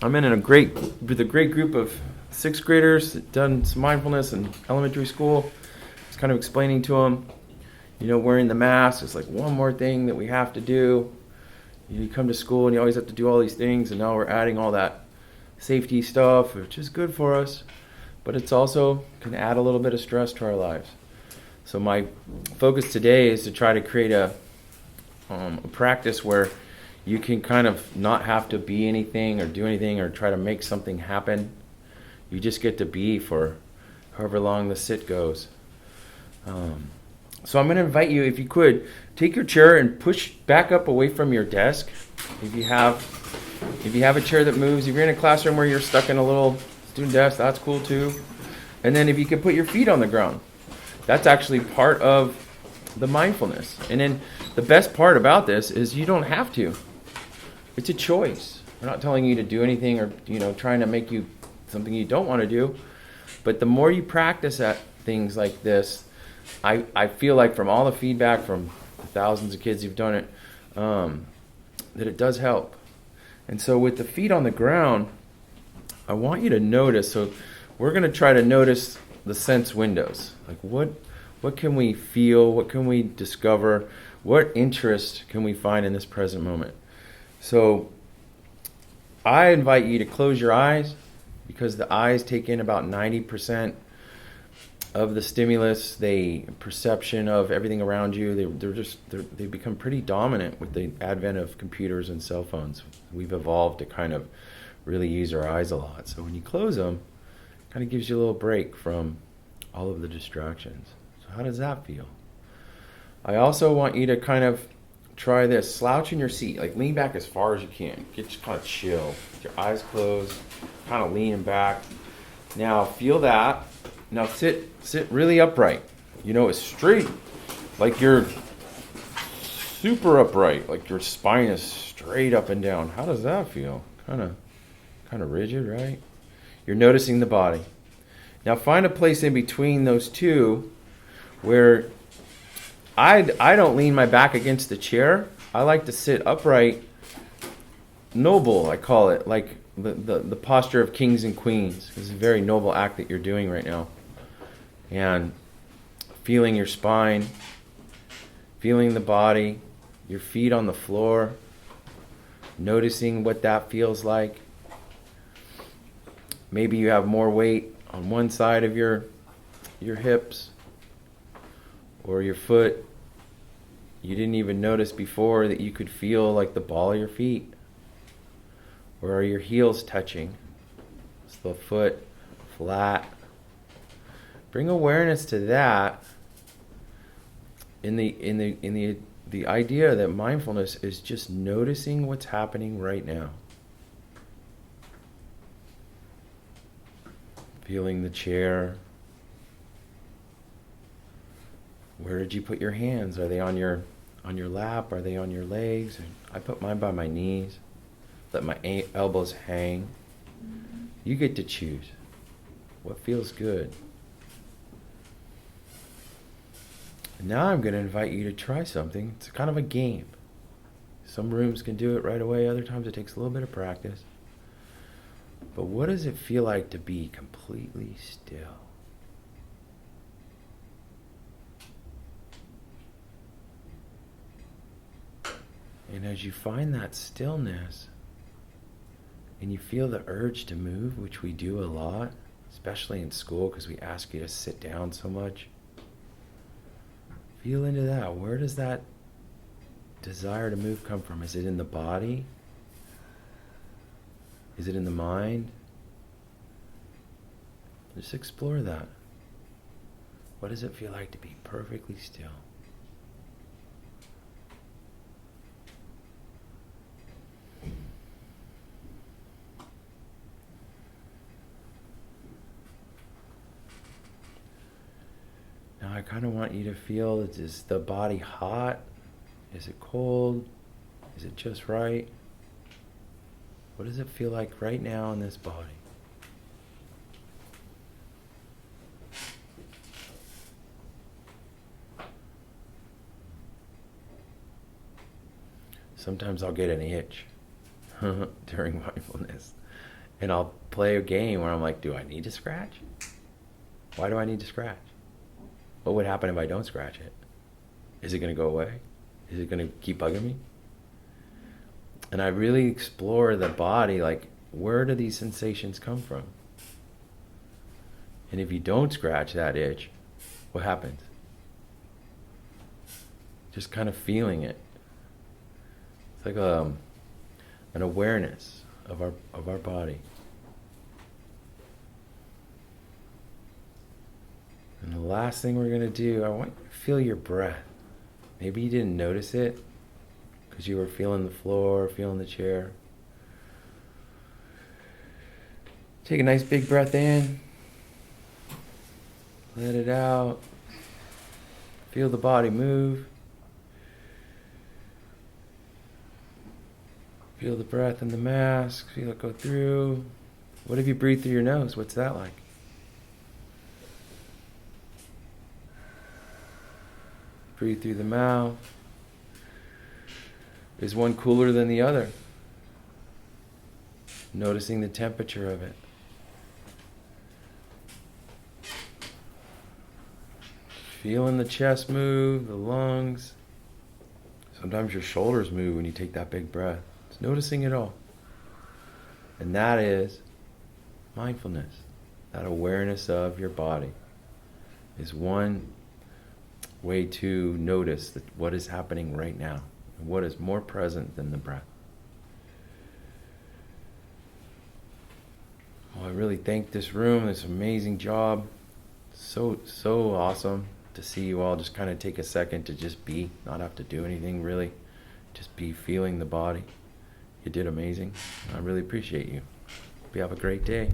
I'm in with a great group of sixth graders that done some mindfulness in elementary school. It's kind of explaining to them, wearing the mask is like one more thing that we have to do. You come to school and you always have to do all these things, and now we're adding all that safety stuff, which is good for us, but it's also can add a little bit of stress to our lives. So my focus today is to try to create a practice where you can kind of not have to be anything or do anything or try to make something happen. You just get to be for however long the sit goes. So I'm going to invite you, if you could, take your chair and push back up away from your desk. If you have a chair that moves, if you're in a classroom where you're stuck in a little student desk, that's cool too. And then if you could put your feet on the ground, that's actually part of the mindfulness. And then the best part about this is you don't have to. It's a choice. We're not telling you to do anything or trying to make you something you don't want to do. But the more you practice at things like this, I feel like from all the feedback from the thousands of kids who've done it, that it does help. And so with the feet on the ground, I want you to notice. So we're going to try to notice the sense windows. Like what can we feel? What can we discover? What interest can we find in this present moment? So I invite you to close your eyes, because the eyes take in about 90% of the stimulus, the perception of everything around you. They become pretty dominant with the advent of computers and cell phones. We've evolved to kind of really use our eyes a lot. So when you close them, it kind of gives you a little break from all of the distractions. So how does that feel? I also want you to kind of try this. Slouch in your seat. Like lean back as far as you can. Get just kind of chill. With your eyes closed. Kind of leaning back. Now feel that. Now sit really upright. It's straight. Like you're super upright. Like your spine is straight up and down. How does that feel? Kind of rigid, right? You're noticing the body. Now find a place in between those two where I don't lean my back against the chair. I like to sit upright, noble, I call it, like the posture of kings and queens. It's a very noble act that you're doing right now. And feeling your spine, feeling the body, your feet on the floor, noticing what that feels like. Maybe you have more weight on one side of your hips or your foot. You didn't even notice before that you could feel like the ball of your feet. Or are your heels touching? Is the foot flat? Bring awareness to that in the idea that mindfulness is just noticing what's happening right now. Feeling the chair. Where did you put your hands? Are they on your lap? Are they on your legs? I put mine by my knees. Let my elbows hang. You get to choose what feels good. And now I'm going to invite you to try something. It's kind of a game. Some rooms can do it right away. Other times it takes a little bit of practice. But what does it feel like to be completely still? And as you find that stillness, and you feel the urge to move, which we do a lot, especially in school because we ask you to sit down so much, feel into that. Where does that desire to move come from? Is it in the body? Is it in the mind? Just explore that. What does it feel like to be perfectly still? Now I kind of want you to feel, is the body hot? Is it cold? Is it just right? What does it feel like right now in this body? Sometimes I'll get an itch. during mindfulness. And I'll play a game where I'm like, do I need to scratch? Why do I need to scratch? What would happen if I don't scratch it? Is it going to go away? Is it going to keep bugging me? And I really explore the body, like, where do these sensations come from? And if you don't scratch that itch, what happens? Just kind of feeling it. It's like an awareness of our body. And the last thing we're going to do, I want you to feel your breath. Maybe you didn't notice it because you were feeling the floor, feeling the chair. Take a nice big breath in. Let it out. Feel the body move. Feel the breath in the mask. Feel it go through. What if you breathe through your nose? What's that like? Breathe through the mouth. Is one cooler than the other? Noticing the temperature of it. Feeling the chest move, the lungs. Sometimes your shoulders move when you take that big breath. Just noticing it all. And that is mindfulness. That awareness of your body is one way to notice what is happening right now. And what is more present than the breath. Well, I really thank this room, this amazing job. So awesome to see you all just kind of take a second to just be, not have to do anything really. Just be feeling the body. You did amazing. I really appreciate you. Hope you have a great day.